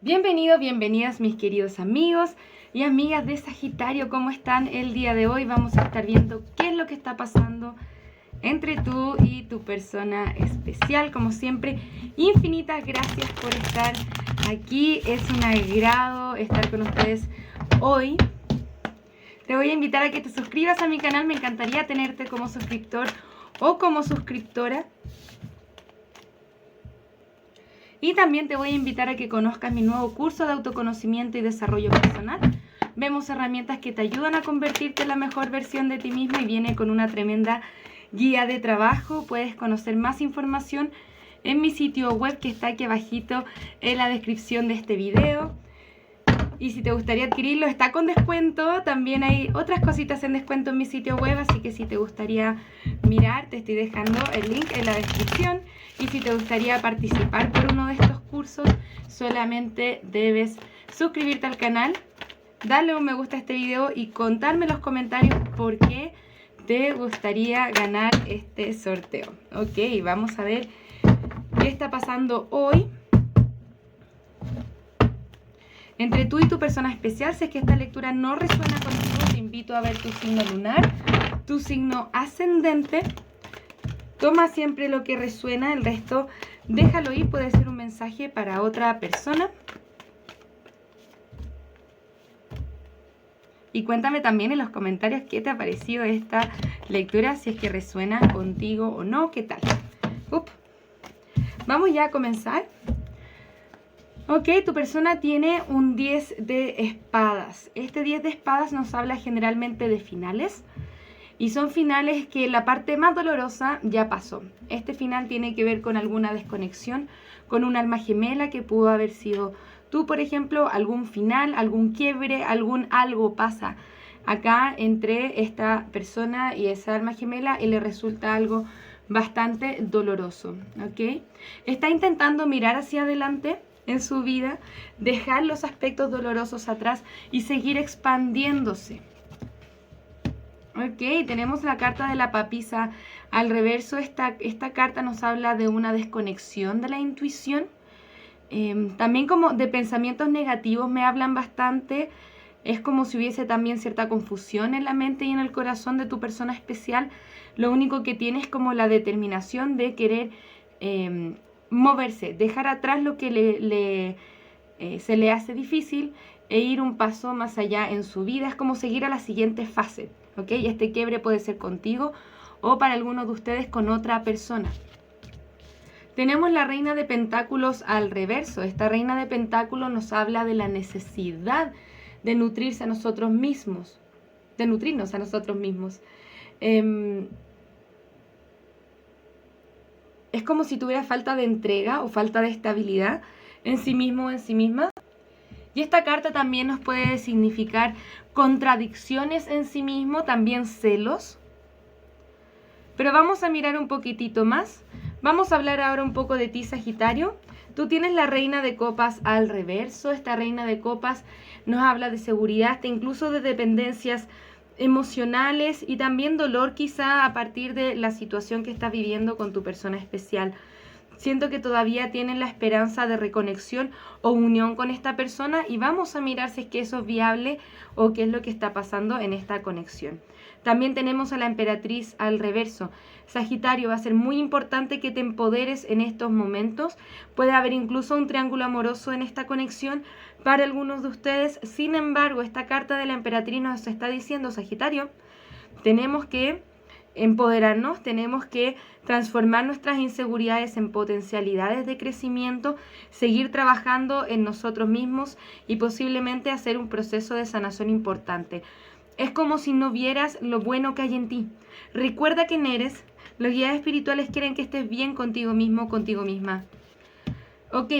Bienvenidos, bienvenidas mis queridos amigos y amigas de Sagitario. ¿Cómo están el día de hoy? Vamos a estar viendo qué es lo que está pasando entre tú y tu persona especial. Como siempre, infinitas gracias por estar aquí. Es un agrado estar con ustedes hoy. Te voy a invitar a que te suscribas a mi canal. Me encantaría tenerte como suscriptor o como suscriptora. Y también te voy a invitar a que conozcas mi nuevo curso de autoconocimiento y desarrollo personal. Vemos herramientas que te ayudan a convertirte en la mejor versión de ti mismo y viene con una tremenda guía de trabajo. Puedes conocer más información en mi sitio web que está aquí abajito en la descripción de este video. Y si te gustaría adquirirlo, está con descuento. También hay otras cositas en descuento en mi sitio web, así que si te gustaría mirar, te estoy dejando el link en la descripción. Y si te gustaría participar por uno de estos cursos, solamente debes suscribirte al canal, darle un me gusta a este video y contarme en los comentarios por qué te gustaría ganar este sorteo. Ok, vamos a ver qué está pasando hoy entre tú y tu persona especial. Si es que esta lectura no resuena contigo, te invito a ver tu signo lunar, tu signo ascendente. Toma siempre lo que resuena, el resto déjalo ir, puede ser un mensaje para otra persona. Y cuéntame también en los comentarios qué te ha parecido esta lectura, si es que resuena contigo o no, qué tal. Vamos ya a comenzar. Ok, tu persona tiene un 10 de espadas. Este 10 de espadas nos habla generalmente de finales. Y son finales que la parte más dolorosa ya pasó. Este final tiene que ver con alguna desconexión, con un alma gemela que pudo haber sido tú, por ejemplo, algún final, algún quiebre, algo pasa acá entre esta persona y esa alma gemela y le resulta algo bastante doloroso, ¿ok? Está intentando mirar hacia adelante en su vida, dejar los aspectos dolorosos atrás y seguir expandiéndose. Ok, tenemos la carta de la papisa al reverso. Esta carta nos habla de una desconexión de la intuición. También como de pensamientos negativos me hablan bastante. Es como si hubiese también cierta confusión en la mente y en el corazón de tu persona especial. Lo único que tiene es como la determinación de querer moverse, dejar atrás lo que se le hace difícil e ir un paso más allá en su vida. Es como seguir a la siguiente fase. ¿Ok? Y este quiebre puede ser contigo o para algunos de ustedes con otra persona. Tenemos la reina de pentáculos al reverso. Esta reina de pentáculos nos habla de la necesidad de nutrirse a nosotros mismos, de nutrirnos a nosotros mismos. Es como si tuviera falta de entrega o falta de estabilidad en sí mismo o en sí misma. Y esta carta también nos puede significar contradicciones en sí mismo, también celos. Pero vamos a mirar un poquitito más. Vamos a hablar ahora un poco de ti, Sagitario. Tú tienes la reina de copas al reverso. Esta reina de copas nos habla de seguridad, incluso de dependencias emocionales y también dolor quizá a partir de la situación que estás viviendo con tu persona especial. Siento que todavía tienen la esperanza de reconexión o unión con esta persona y vamos a mirar si es que eso es viable o qué es lo que está pasando en esta conexión. También tenemos a la emperatriz al reverso. Sagitario, va a ser muy importante que te empoderes en estos momentos. Puede haber incluso un triángulo amoroso en esta conexión para algunos de ustedes. Sin embargo, esta carta de la emperatriz nos está diciendo, Sagitario, tenemos que empoderarnos, tenemos que transformar nuestras inseguridades en potencialidades de crecimiento, seguir trabajando en nosotros mismos y posiblemente hacer un proceso de sanación importante. Es como si no vieras lo bueno que hay en ti. Recuerda quién eres. Los guías espirituales quieren que estés bien contigo mismo, contigo misma. Ok.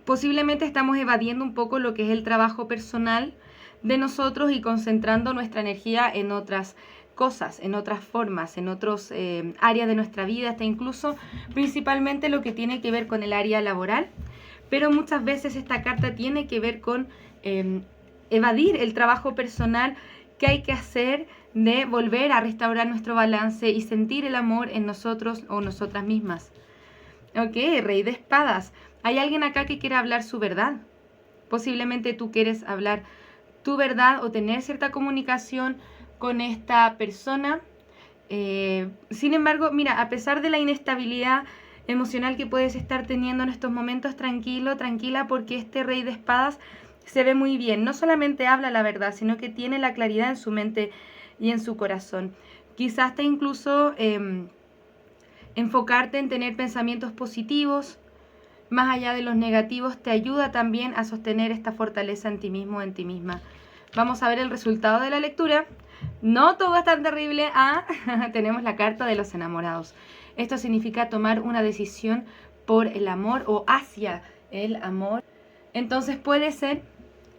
Posiblemente estamos evadiendo un poco lo que es el trabajo personal de nosotros y concentrando nuestra energía en otras cosas, en otras formas, en otros áreas de nuestra vida, hasta incluso principalmente lo que tiene que ver con el área laboral. Pero muchas veces esta carta tiene que ver con evadir el trabajo personal que hay que hacer de volver a restaurar nuestro balance y sentir el amor en nosotros o nosotras mismas. Ok, Rey de Espadas. Hay alguien acá que quiere hablar su verdad. Posiblemente tú quieres hablar tu verdad o tener cierta comunicación con esta persona. Sin embargo, mira, a pesar de la inestabilidad emocional que puedes estar teniendo en estos momentos, tranquilo, tranquila, porque este Rey de Espadas se ve muy bien. No solamente habla la verdad, sino que tiene la claridad en su mente y en su corazón. Quizás te incluso enfocarte en tener pensamientos positivos, más allá de los negativos, te ayuda también a sostener esta fortaleza en ti mismo, en ti misma. Vamos a ver el resultado de la lectura. No todo es tan terrible. Tenemos la carta de los enamorados. Esto significa tomar una decisión por el amor o hacia el amor. Entonces puede ser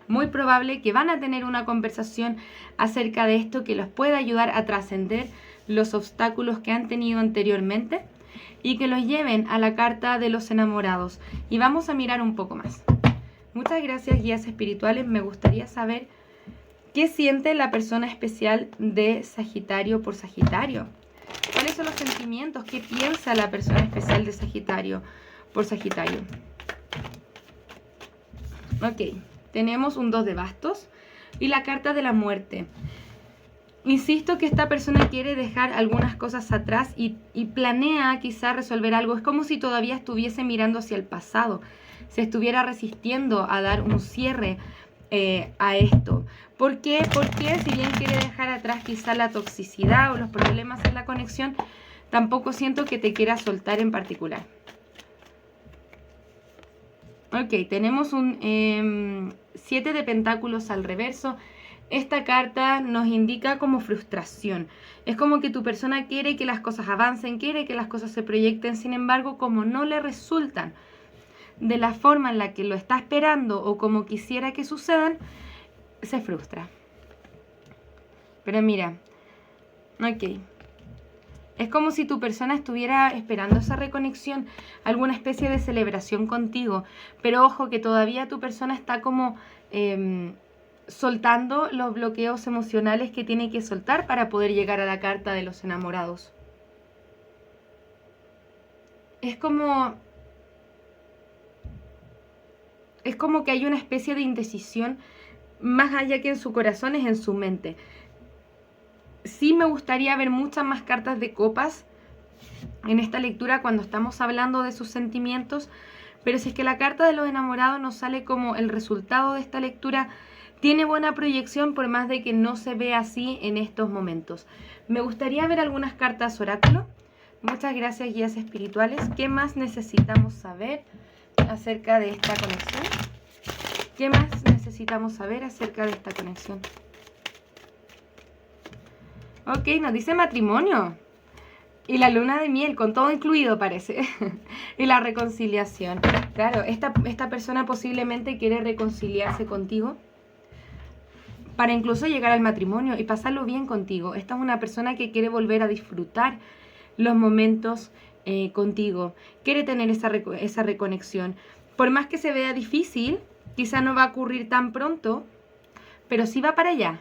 muy probable que van a tener una conversación acerca de esto que los pueda ayudar a trascender los obstáculos que han tenido anteriormente y que los lleven a la carta de los enamorados. Y vamos a mirar un poco más. Muchas gracias, guías espirituales. Me gustaría saber qué siente la persona especial de Sagitario por Sagitario. ¿Cuáles son los sentimientos? ¿Qué piensa la persona especial de Sagitario por Sagitario? Ok, tenemos un 2 de bastos y la carta de la muerte. Insisto que esta persona quiere dejar algunas cosas atrás y planea quizá resolver algo. Es como si todavía estuviese mirando hacia el pasado, se estuviera resistiendo a dar un cierre a esto. ¿Por qué? Porque si bien quiere dejar atrás quizá la toxicidad o los problemas en la conexión, tampoco siento que te quiera soltar en particular. Ok, tenemos un 7 de pentáculos al reverso. Esta carta nos indica como frustración. Es como que tu persona quiere que las cosas avancen, quiere que las cosas se proyecten, sin embargo, como no le resultan de la forma en la que lo está esperando o como quisiera que sucedan, se frustra. Pero mira, ok. Es como si tu persona estuviera esperando esa reconexión, alguna especie de celebración contigo. Pero ojo que todavía tu persona está como soltando los bloqueos emocionales que tiene que soltar para poder llegar a la carta de los enamorados. Es como que hay una especie de indecisión, más allá que en su corazón, es en su mente. Sí me gustaría ver muchas más cartas de copas en esta lectura cuando estamos hablando de sus sentimientos, pero si es que la carta de los enamorados nos sale como el resultado de esta lectura, tiene buena proyección por más de que no se vea así en estos momentos. Me gustaría ver algunas cartas oráculo. Muchas gracias, guías espirituales. ¿Qué más necesitamos saber acerca de esta conexión? ¿Qué más necesitamos saber acerca de esta conexión? Ok, nos dice matrimonio. Y la luna de miel, con todo incluido parece. Y la reconciliación. Claro, esta persona posiblemente quiere reconciliarse contigo para incluso llegar al matrimonio y pasarlo bien contigo. Esta es una persona que quiere volver a disfrutar los momentos contigo. Quiere tener esa reconexión. Por más que se vea difícil, quizá no va a ocurrir tan pronto, pero sí va para allá.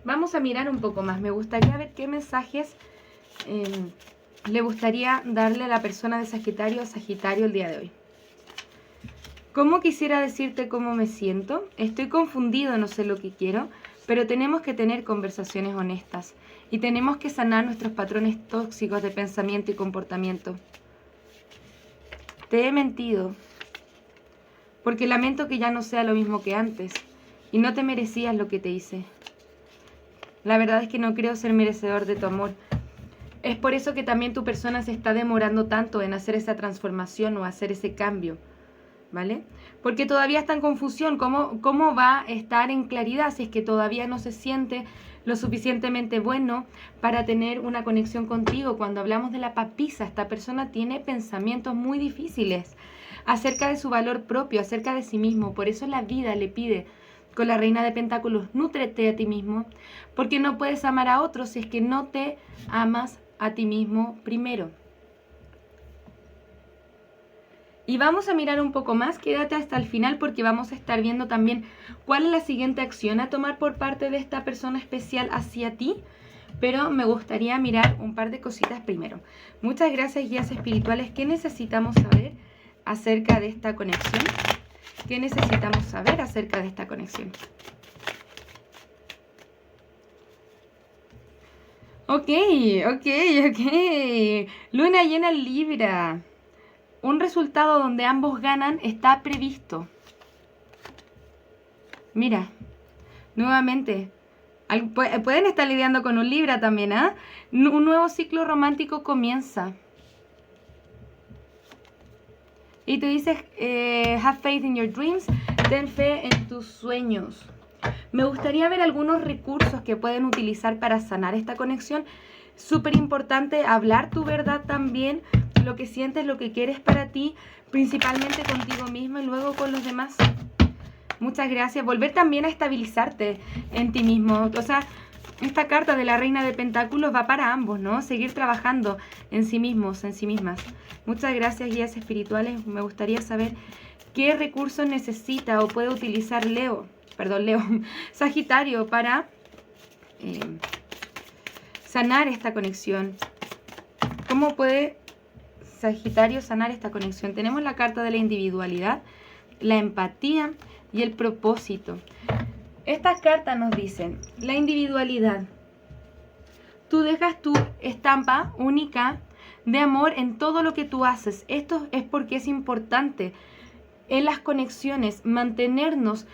Vamos a mirar un poco más. Me gustaría ver qué mensajes le gustaría darle a la persona de Sagitario a Sagitario el día de hoy. ¿Cómo quisiera decirte cómo me siento? Estoy confundido, no sé lo que quiero, pero tenemos que tener conversaciones honestas y tenemos que sanar nuestros patrones tóxicos de pensamiento y comportamiento. Te he mentido, porque lamento que ya no sea lo mismo que antes y no te merecías lo que te hice. La verdad es que no creo ser merecedor de tu amor. Es por eso que también tu persona se está demorando tanto en hacer esa transformación o hacer ese cambio, ¿vale? Porque todavía está en confusión. ¿Cómo va a estar en claridad si es que todavía no se siente lo suficientemente bueno para tener una conexión contigo? Cuando hablamos de la papisa, esta persona tiene pensamientos muy difíciles acerca de su valor propio, acerca de sí mismo. Por eso la vida le pide con la reina de pentáculos, nútrete a ti mismo, porque no puedes amar a otros si es que no te amas a ti mismo primero. Y vamos a mirar un poco más, quédate hasta el final porque vamos a estar viendo también cuál es la siguiente acción a tomar por parte de esta persona especial hacia ti. Pero me gustaría mirar un par de cositas primero. Muchas gracias, guías espirituales. ¿Qué necesitamos saber acerca de esta conexión? ¿Qué necesitamos saber acerca de esta conexión? Ok. Luna llena en Libra. Un resultado donde ambos ganan está previsto. Mira, nuevamente, pueden estar lidiando con un Libra también, ¿ah? Un nuevo ciclo romántico comienza. Y te dices, have faith in your dreams, ten fe en tus sueños. Me gustaría ver algunos recursos que pueden utilizar para sanar esta conexión. Súper importante hablar tu verdad también, lo que sientes, lo que quieres para ti, principalmente contigo mismo y luego con los demás. Muchas gracias. Volver también a estabilizarte en ti mismo. O sea, esta carta de la Reina de Pentáculos va para ambos, ¿no? Seguir trabajando en sí mismos, en sí mismas. Muchas gracias, guías espirituales. Me gustaría saber qué recursos necesita o puede utilizar Sagitario para sanar esta conexión. ¿Cómo puede Sagitario sanar esta conexión? Tenemos la carta de la individualidad, la empatía y el propósito. Estas cartas nos dicen, la individualidad. Tú dejas tu estampa única de amor en todo lo que tú haces. Esto es porque es importante en las conexiones mantenernos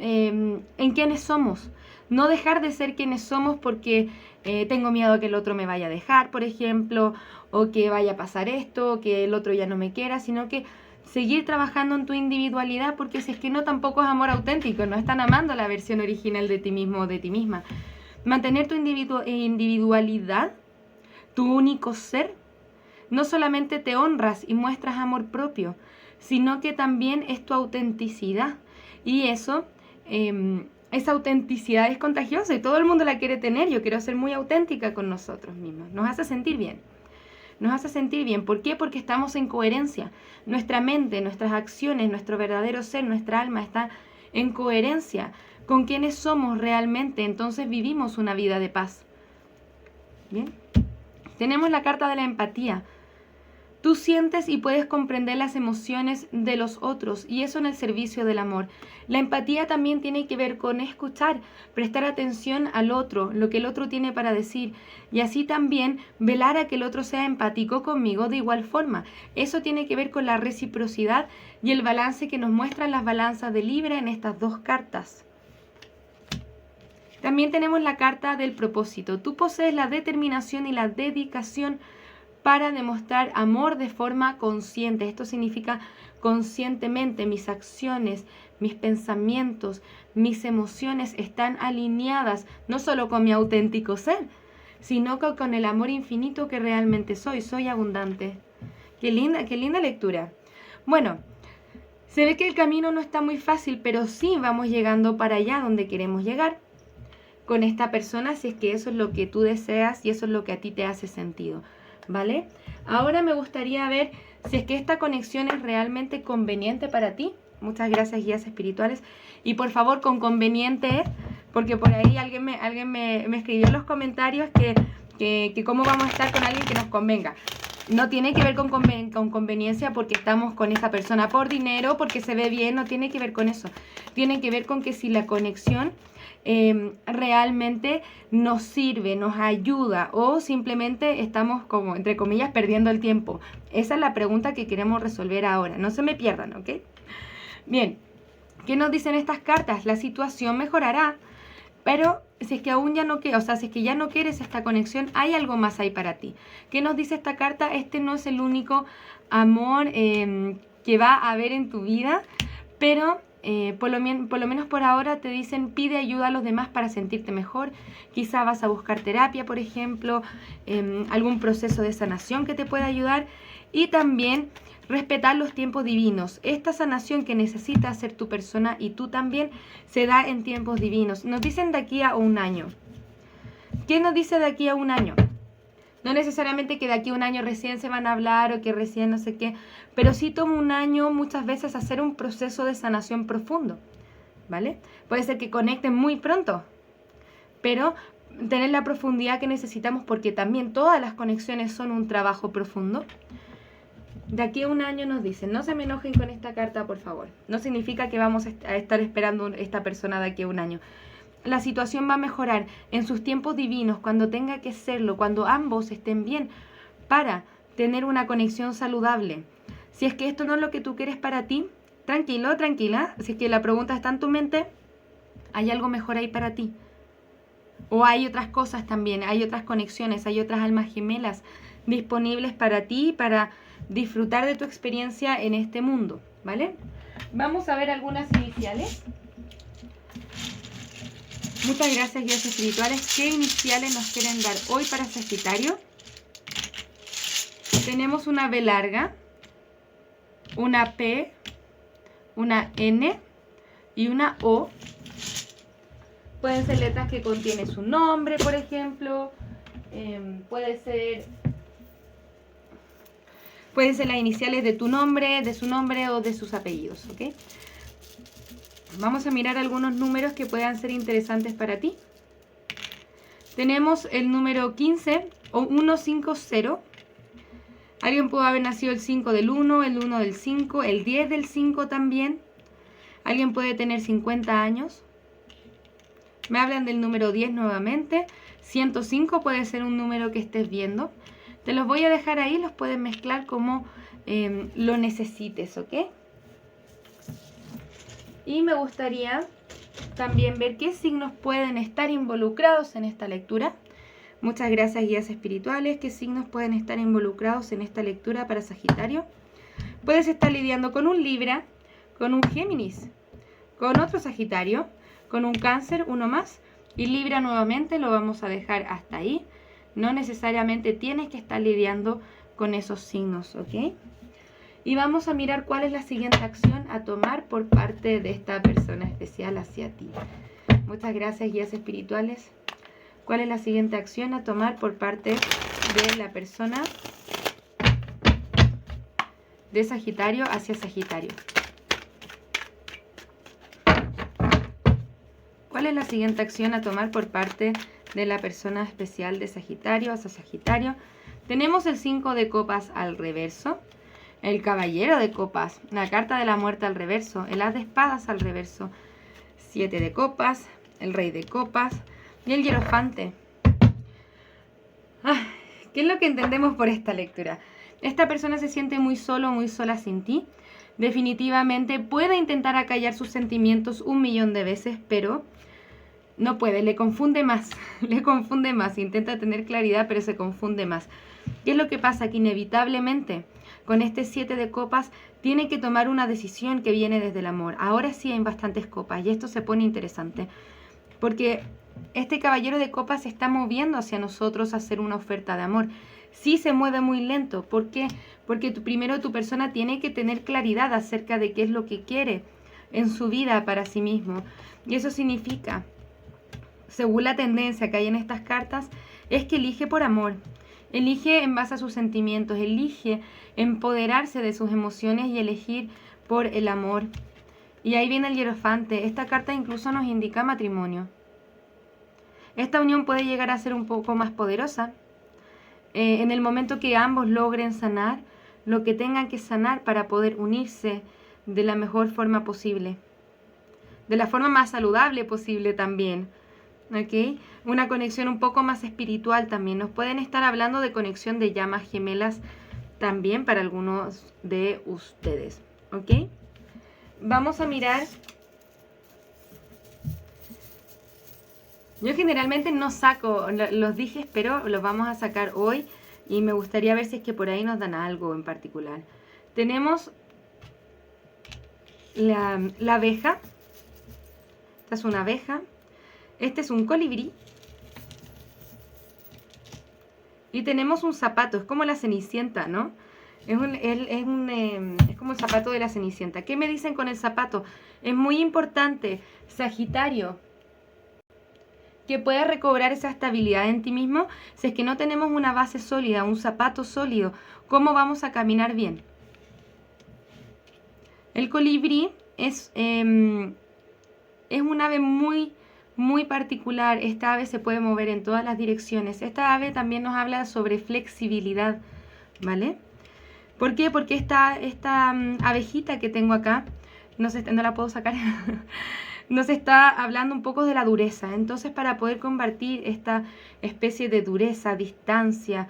en quienes somos. No dejar de ser quienes somos porque tengo miedo a que el otro me vaya a dejar, por ejemplo, o que vaya a pasar esto, o que el otro ya no me quiera, sino que seguir trabajando en tu individualidad, porque si es que no, tampoco es amor auténtico, no están amando la versión original de ti mismo o de ti misma. Mantener tu individualidad, tu único ser, no solamente te honras y muestras amor propio, sino que también es tu autenticidad. Y eso, esa autenticidad es contagiosa y todo el mundo la quiere tener. Yo quiero ser muy auténtica con nosotros mismos. Nos hace sentir bien. Nos hace sentir bien. ¿Por qué? Porque estamos en coherencia. Nuestra mente, nuestras acciones, nuestro verdadero ser, nuestra alma está en coherencia con quienes somos realmente. Entonces vivimos una vida de paz. Bien. Tenemos la carta de la empatía. Tú sientes y puedes comprender las emociones de los otros y eso en el servicio del amor. La empatía también tiene que ver con escuchar, prestar atención al otro, lo que el otro tiene para decir y así también velar a que el otro sea empático conmigo de igual forma. Eso tiene que ver con la reciprocidad y el balance que nos muestran las balanzas de Libra en estas dos cartas. También tenemos la carta del propósito. Tú posees la determinación y la dedicación para demostrar amor de forma consciente. Esto significa conscientemente. Mis acciones, mis pensamientos, mis emociones están alineadas no solo con mi auténtico ser, sino con el amor infinito que realmente soy. Soy abundante. Qué linda lectura. Bueno, se ve que el camino no está muy fácil, pero sí vamos llegando para allá donde queremos llegar con esta persona, si es que eso es lo que tú deseas y eso es lo que a ti te hace sentido. ¿Vale? Ahora me gustaría ver si es que esta conexión es realmente conveniente para ti. Muchas gracias, guías espirituales. Y por favor, con conveniente, porque por ahí alguien me escribió en los comentarios que cómo vamos a estar con alguien que nos convenga. No tiene que ver con conveniencia porque estamos con esa persona por dinero, porque se ve bien, no tiene que ver con eso. Tiene que ver con que si la conexión realmente nos sirve, nos ayuda o simplemente estamos como, entre comillas, perdiendo el tiempo. Esa es la pregunta que queremos resolver ahora. No se me pierdan, ¿ok? Bien, ¿qué nos dicen estas cartas? La situación mejorará, pero si es que aún ya no quieres, o sea, si es que ya no quieres esta conexión, hay algo más ahí para ti. ¿Qué nos dice esta carta? Este no es el único amor que va a haber en tu vida, pero por lo menos por ahora te dicen pide ayuda a los demás para sentirte mejor. Quizá vas a buscar terapia, por ejemplo, algún proceso de sanación que te pueda ayudar y también respetar los tiempos divinos. Esta sanación que necesita hacer tu persona y tú también se da en tiempos divinos. Nos dicen de aquí a un año. ¿Qué nos dice de aquí a un año? No necesariamente que de aquí a un año recién se van a hablar o que recién no sé qué, pero sí toma un año muchas veces hacer un proceso de sanación profundo, ¿vale? Puede ser que conecten muy pronto, pero tener la profundidad que necesitamos, porque también todas las conexiones son un trabajo profundo. De aquí a un año nos dicen, no se me enojen con esta carta, por favor. No significa que vamos a estar esperando a esta persona de aquí a un año. La situación va a mejorar en sus tiempos divinos, cuando tenga que serlo, cuando ambos estén bien, para tener una conexión saludable. Si es que esto no es lo que tú quieres para ti, tranquilo, tranquila. Si es que la pregunta está en tu mente, hay algo mejor ahí para ti. O hay otras cosas también, hay otras conexiones, hay otras almas gemelas disponibles para ti, para disfrutar de tu experiencia en este mundo, ¿vale? Vamos a ver algunas iniciales. Muchas gracias, guías espirituales. ¿Qué iniciales nos quieren dar hoy para Sagitario? Tenemos una B larga, una P, una N y una O. Pueden ser letras que contienen su nombre, por ejemplo. Pueden ser las iniciales de tu nombre, de su nombre o de sus apellidos, ¿ok? Vamos a mirar algunos números que puedan ser interesantes para ti. Tenemos el número 15 o 150. Alguien puede haber nacido el 5 del 1, el 1 del 5, el 10 del 5 también. Alguien puede tener 50 años. Me hablan del número 10 nuevamente. 105 puede ser un número que estés viendo. Te los voy a dejar ahí, los puedes mezclar como lo necesites, ¿ok? Y me gustaría también ver qué signos pueden estar involucrados en esta lectura. Muchas gracias, guías espirituales. ¿Qué signos pueden estar involucrados en esta lectura para Sagitario? Puedes estar lidiando con un Libra, con un Géminis, con otro Sagitario, con un Cáncer, uno más, y Libra nuevamente lo vamos a dejar hasta ahí. No necesariamente tienes que estar lidiando con esos signos, ¿ok? Y vamos a mirar cuál es la siguiente acción a tomar por parte de esta persona especial hacia ti. Muchas gracias, guías espirituales. ¿Cuál es la siguiente acción a tomar por parte de la persona de Sagitario hacia Sagitario? ¿Cuál es la siguiente acción a tomar por parte de la persona especial de Sagitario hacia Sagitario? Tenemos el 5 de copas al reverso, el caballero de copas, la carta de la muerte al reverso, el as de espadas al reverso, 7 de copas, el rey de copas y el hierofante. ¿Qué es lo que entendemos por esta lectura? Esta persona se siente muy solo, muy sola sin ti. Definitivamente puede intentar acallar sus sentimientos 1.000.000 de veces, pero no puede, le confunde más, intenta tener claridad, pero se confunde más. ¿Qué es lo que pasa? Que inevitablemente con este 7 de copas tiene que tomar una decisión que viene desde el amor. Ahora sí hay bastantes copas y esto se pone interesante, porque este caballero de copas se está moviendo hacia nosotros a hacer una oferta de amor. Sí se mueve muy lento. ¿Por qué? Porque primero tu persona tiene que tener claridad acerca de qué es lo que quiere en su vida para sí mismo. Y eso significa, según la tendencia que hay en estas cartas, es que elige por amor. Elige en base a sus sentimientos, elige empoderarse de sus emociones y elegir por el amor. Y ahí viene el hierofante. Esta carta incluso nos indica matrimonio. Esta unión puede llegar a ser un poco más poderosa en el momento que ambos logren sanar lo que tengan que sanar para poder unirse de la mejor forma posible, de la forma más saludable posible también. ¿Ok? Una conexión un poco más espiritual también. Nos pueden estar hablando de conexión de llamas gemelas también para algunos de ustedes. ¿Ok? Vamos a mirar. Yo generalmente no saco los dijes, pero los vamos a sacar hoy y me gustaría ver si es que por ahí nos dan algo en particular. Tenemos la abeja. Esta es una abeja. Este es un colibrí. Y tenemos un zapato. Es como la Cenicienta, ¿no? Es como el zapato de la Cenicienta. ¿Qué me dicen con el zapato? Es muy importante, Sagitario, que puedas recobrar esa estabilidad en ti mismo. Si es que no tenemos una base sólida, un zapato sólido, ¿cómo vamos a caminar bien? El colibrí es un ave muy, muy particular. Esta ave se puede mover en todas las direcciones. Esta ave también nos habla sobre flexibilidad, ¿vale? ¿Por qué? Porque esta abejita que tengo acá, no la puedo sacar, nos está hablando un poco de la dureza. Entonces, para poder combatir esta especie de dureza, distancia,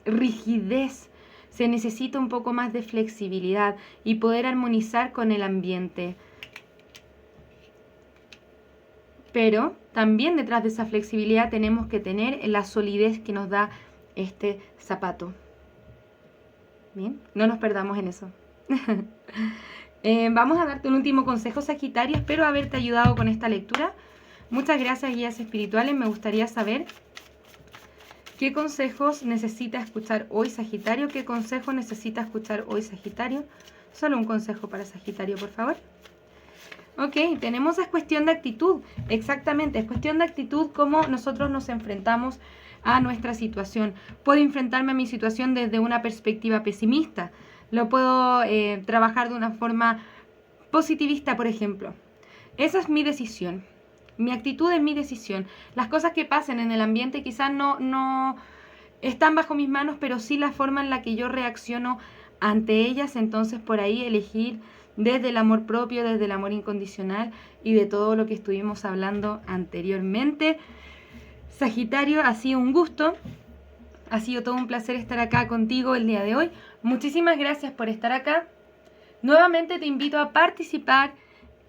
rigidez, se necesita un poco más de flexibilidad y poder armonizar con el ambiente. Pero también detrás de esa flexibilidad tenemos que tener la solidez que nos da este zapato. Bien, no nos perdamos en eso. Vamos a darte un último consejo, Sagitario. Espero haberte ayudado con esta lectura. Muchas gracias, guías espirituales. Me gustaría saber qué consejos necesita escuchar hoy, Sagitario. ¿Qué consejo necesita escuchar hoy, Sagitario? Solo un consejo para Sagitario, por favor. Ok, tenemos es cuestión de actitud. Exactamente, es cuestión de actitud cómo nosotros nos enfrentamos a nuestra situación. Puedo enfrentarme a mi situación desde una perspectiva pesimista. Lo puedo trabajar de una forma positivista, por ejemplo. Esa es mi decisión. Mi actitud es mi decisión. Las cosas que pasen en el ambiente quizás no están bajo mis manos, pero sí la forma en la que yo reacciono ante ellas. Entonces, por ahí elegir desde el amor propio, desde el amor incondicional y de todo lo que estuvimos hablando anteriormente. Sagitario, ha sido un gusto. Ha sido todo un placer estar acá contigo el día de hoy. Muchísimas gracias por estar acá. Nuevamente te invito a participar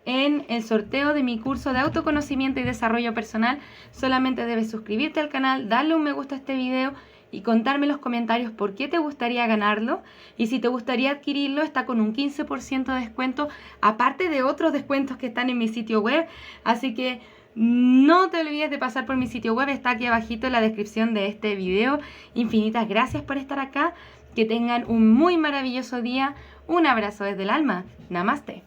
en el sorteo de mi curso de autoconocimiento y desarrollo personal. Solamente debes suscribirte al canal, darle un me gusta a este video y contarme en los comentarios por qué te gustaría ganarlo. Y si te gustaría adquirirlo, está con un 15% de descuento, aparte de otros descuentos que están en mi sitio web. Así que no te olvides de pasar por mi sitio web, está aquí abajito en la descripción de este video. Infinitas gracias por estar acá. Que tengan un muy maravilloso día. Un abrazo desde el alma. Namaste.